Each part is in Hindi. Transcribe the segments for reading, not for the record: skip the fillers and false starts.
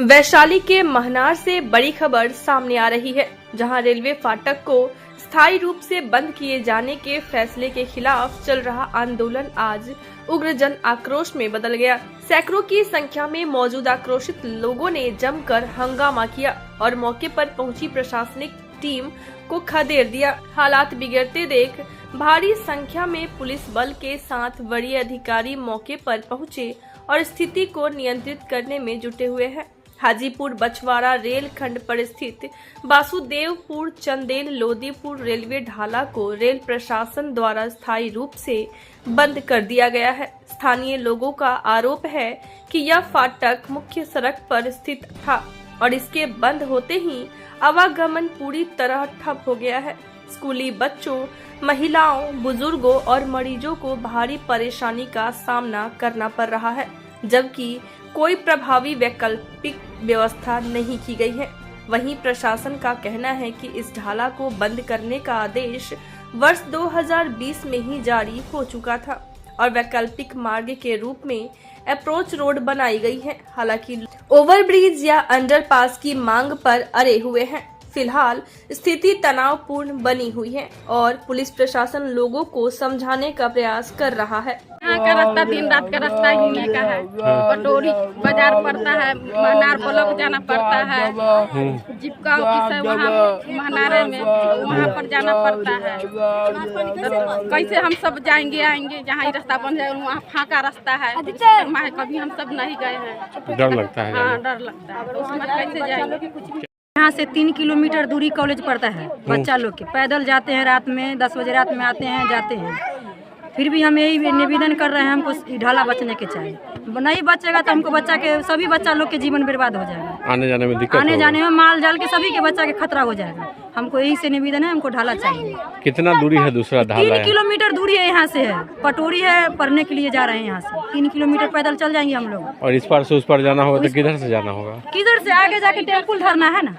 वैशाली के महनार से बड़ी खबर सामने आ रही है, जहां रेलवे फाटक को स्थायी रूप से बंद किए जाने के फैसले के खिलाफ चल रहा आंदोलन आज उग्र जन आक्रोश में बदल गया। सैकड़ों की संख्या में मौजूद आक्रोशित लोगों ने जमकर हंगामा किया और मौके पर पहुंची प्रशासनिक टीम को खदेड़ दिया। हालात बिगड़ते देख भारी संख्या में पुलिस बल के साथ वरीय अधिकारी मौके पर पहुंचे और स्थिति को नियंत्रित करने में जुटे हुए हैं। हाजीपुर बछवाड़ा रेल खंड पर स्थित वासुदेवपुर चंदेल लोदीपुर रेलवे ढाला को रेल प्रशासन द्वारा स्थायी रूप से बंद कर दिया गया है। स्थानीय लोगों का आरोप है कि यह फाटक मुख्य सड़क पर स्थित था और इसके बंद होते ही आवागमन पूरी तरह ठप हो गया है। स्कूली बच्चों, महिलाओं, बुजुर्गों और मरीजों को भारी परेशानी का सामना करना पड़ रहा है, जबकि कोई प्रभावी वैकल्पिक व्यवस्था नहीं की गई है। वहीं प्रशासन का कहना है कि इस ढाला को बंद करने का आदेश वर्ष 2020 में ही जारी हो चुका था और वैकल्पिक मार्ग के रूप में अप्रोच रोड बनाई गई है। हालांकि ओवरब्रिज या अंडरपास की मांग पर अड़े हुए हैं। फिलहाल स्थिति तनावपूर्ण बनी हुई है और पुलिस प्रशासन लोगों को समझाने का प्रयास कर रहा है। यहाँ का रास्ता दिन रात का रास्ता ही का है। पटोरी बाजार पड़ता है, महनार ब्लॉक जाना पड़ता है, जिपका ऑफिस है वहाँ महनारे में, वहाँ पर जाना पड़ता है। तो कैसे हम सब जाएंगे आएंगे, जहाँ ही रास्ता बन जाए वहाँ फाँका रास्ता है। कभी हम सब नहीं गए हैं, डर लगता है। हाँ डर लगता है, तो उसमें कैसे जाएंगे। यहाँ से 3 किलोमीटर दूरी कॉलेज पड़ता है। बच्चा लोग के पैदल जाते हैं, रात में 10 बजे रात में आते हैं, जाते हैं। फिर भी हम यही निवेदन कर रहे हैं, हमको ढाला बचने के चाहिए। नहीं बचेगा तो हमको बच्चा के सभी बच्चा लोग के जीवन बर्बाद हो जाएगा। आने जाने में दिक्कत, आने जाने में माल जाल के सभी के बच्चा के खतरा हो जाएगा। हमको यही से निवेदन है, हमको ढाला चाहिए। कितना दूरी है दूसरा ढाला? 3 किलोमीटर दूरी है यहाँ से, है पटोरी है, पढ़ने के लिए जा रहे हैं। यहाँ से 3 किलोमीटर पैदल चल जाएंगे हम लोग। और इस पार से उस पार जाना होगा तो किधर से जाना होगा? किधर से आगे जाके टेम्पल धरना है ना,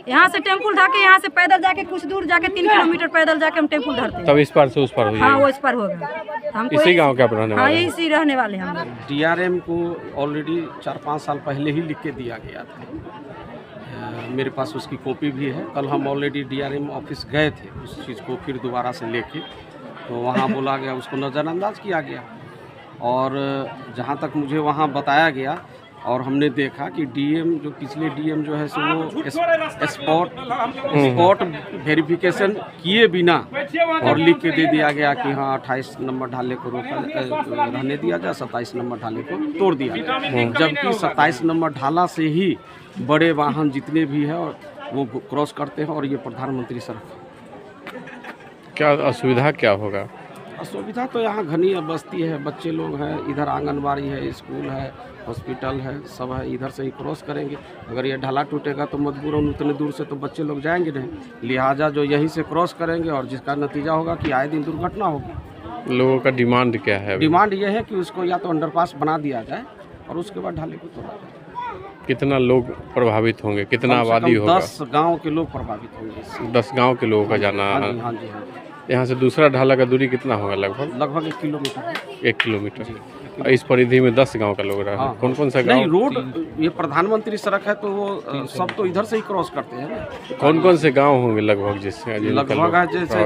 यहाँ से टेम्पल धर के यहाँ से पैदल जाके कुछ दूर जाके 3 किलोमीटर पैदल जाके हम टेम्पल धरते हैं। तब इस पार से उस पार हो जाएगा। हाँ वो इस पार होगा। हमको इसी गांव का रहने हाँ वाले? इसी रहने वाले हम। डीआरएम को ऑलरेडी 4-5 साल पहले ही लिख के दिया गया था। मेरे पास उसकी कॉपी भी है। कल हम ऑलरेडी डीआरएम ऑफिस गए थे उस चीज़ को फिर दोबारा से लेके, तो वहाँ बोला गया, उसको नज़रअंदाज किया गया। और जहाँ तक मुझे वहाँ बताया गया और हमने देखा कि डीएम जो पिछले डीएम जो है सो वो स्पॉट वेरिफिकेशन किए बिना और लिख के दे दिया गया कि हाँ 28 नंबर ढाले को रहने दिया जाए, 27 नंबर ढाले को तोड़ दिया जाए। जबकि 27 नंबर ढाला से ही बड़े वाहन जितने भी हैं वो क्रॉस करते हैं और ये प्रधानमंत्री सड़क। क्या असुविधा क्या होगा? असुविधा तो यहाँ घनी बस्ती है, बच्चे लोग हैं, इधर आंगनबाड़ी है, स्कूल है, हॉस्पिटल है, सब है। इधर से ही क्रॉस करेंगे। अगर ये ढाला टूटेगा तो मजबूरन उतने दूर से तो बच्चे लोग जाएंगे नहीं, लिहाजा जो यहीं से क्रॉस करेंगे और जिसका नतीजा होगा कि आए दिन दुर्घटना होगी। लोगों का डिमांड क्या है? डिमांड ये है कि उसको या तो अंडरपास बना दिया जाए और उसके बाद ढाले को तोड़ा जाए। कितना लोग प्रभावित होंगे, कितना आबादी होगा? 10 गाँव के लोग प्रभावित होंगे। 10 गाँव के लोगों का जाना है। हाँ जी। यहाँ से दूसरा ढाला का दूरी कितना होगा? लगभग 1 किलोमीटर। 1 किलोमीटर। इस परिधि में 10 गांव का लोग रहा है। हाँ। कौन कौन सा गांव? नहीं, रोड ये प्रधानमंत्री सड़क है तो वो सब तो इधर से ही क्रॉस करते हैं। कौन कौन से गांव होंगे लगभग जिससे लगभग है जैसे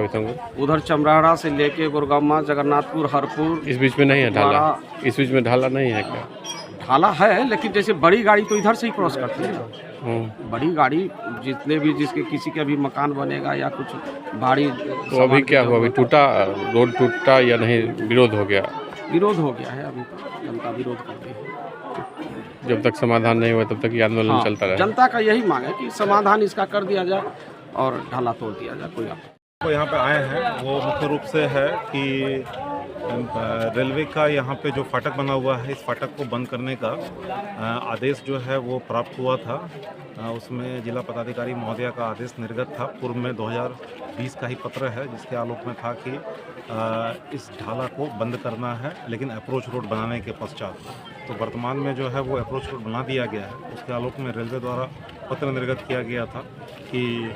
उधर चमराड़ा से लेके गुरगामा, जगन्नाथपुर, हरपुर। इस बीच में नहीं है ढाला? इस बीच में ढाला नहीं है क्या? ढाला है, लेकिन जैसे बड़ी गाड़ी तो इधर से ही क्रॉस करती है। बड़ी गाड़ी जितने भी जिसके किसी का भी मकान बनेगा या कुछ भारी। तो अभी क्या हुआ? अभी टूटा रोड टूटा या नहीं? विरोध हो गया? विरोध हो गया है, अभी जनता विरोध कर रही है। जब तक समाधान नहीं हुआ तब तक ये आंदोलन चलता रहे। जनता का यही मांग है कि समाधान इसका कर दिया जाए और ढाला तोड़ दिया जाए। कोई तो यहाँ पे आए हैं वो मुख्य रूप से है कि रेलवे का यहाँ पे जो फाटक बना हुआ है, इस फाटक को बंद करने का आदेश जो है वो प्राप्त हुआ था। उसमें जिला पदाधिकारी महोदया का आदेश निर्गत था। पूर्व में 2020 का ही पत्र है जिसके आलोक में था कि इस ढाला को बंद करना है, लेकिन अप्रोच रोड बनाने के पश्चात। तो वर्तमान में जो है वो अप्रोच रोड बना दिया गया है। उसके आलोक में रेलवे द्वारा पत्र निर्गत किया गया था कि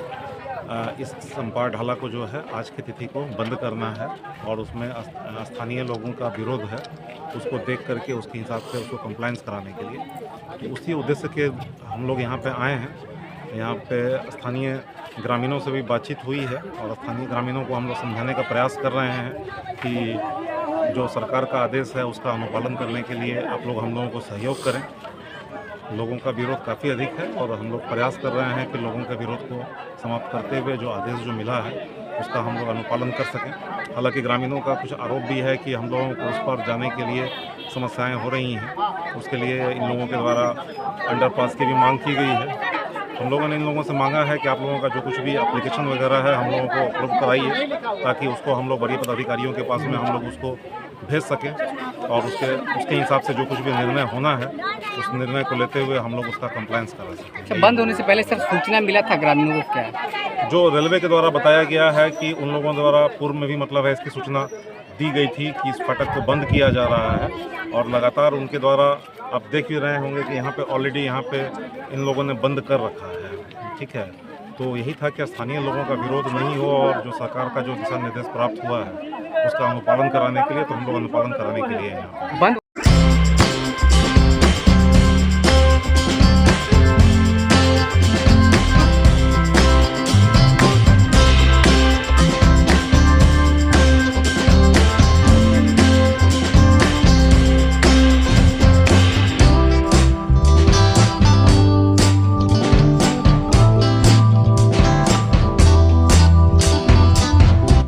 इस संपार ढाला को जो है आज की तिथि को बंद करना है और उसमें स्थानीय लोगों का विरोध है। उसको देख करके उसके हिसाब से उसको कंप्लायंस कराने के लिए। तो उसी उद्देश्य के हम लोग यहाँ पे आए हैं। यहाँ पे स्थानीय ग्रामीणों से भी बातचीत हुई है और स्थानीय ग्रामीणों को हम लोग समझाने का प्रयास कर रहे हैं कि जो सरकार का आदेश है उसका अनुपालन करने के लिए आप लोग हम लोगों को सहयोग करें। लोगों का विरोध काफ़ी अधिक है और हम लोग प्रयास कर रहे हैं कि लोगों के विरोध को समाप्त करते हुए जो आदेश जो मिला है उसका हम लोग अनुपालन कर सकें। हालांकि ग्रामीणों का कुछ आरोप भी है कि हम लोगों को उस पर जाने के लिए समस्याएं हो रही हैं। उसके लिए इन लोगों के द्वारा अंडरपास की भी मांग की गई है। हम लोगों ने इन लोगों से मांगा है कि आप लोगों का जो कुछ भी एप्लीकेशन वगैरह है हम लोगों को उपलब्ध कराइए, ताकि उसको हम लोग बड़े पदाधिकारियों के पास में हम लोग उसको भेज सकें और उसके हिसाब से जो कुछ भी निर्णय होना है उस निर्णय को लेते हुए हम लोग उसका कंप्लायंस करा सकें। बंद होने से पहले सर सूचना मिला था ग्रामीणों को क्या? जो रेलवे के द्वारा बताया गया है कि उन लोगों द्वारा पूर्व में भी मतलब है इसकी सूचना दी गई थी कि इस फाटक को बंद किया जा रहा है और लगातार उनके द्वारा आप देख भी रहे होंगे कि यहाँ पे ऑलरेडी यहाँ पे इन लोगों ने बंद कर रखा है। ठीक है, तो यही था कि स्थानीय लोगों का विरोध नहीं हो और जो सरकार का जो दिशा निर्देश प्राप्त हुआ है उसका अनुपालन कराने के लिए, तो हम लोग अनुपालन कराने के लिए हैं यहाँ।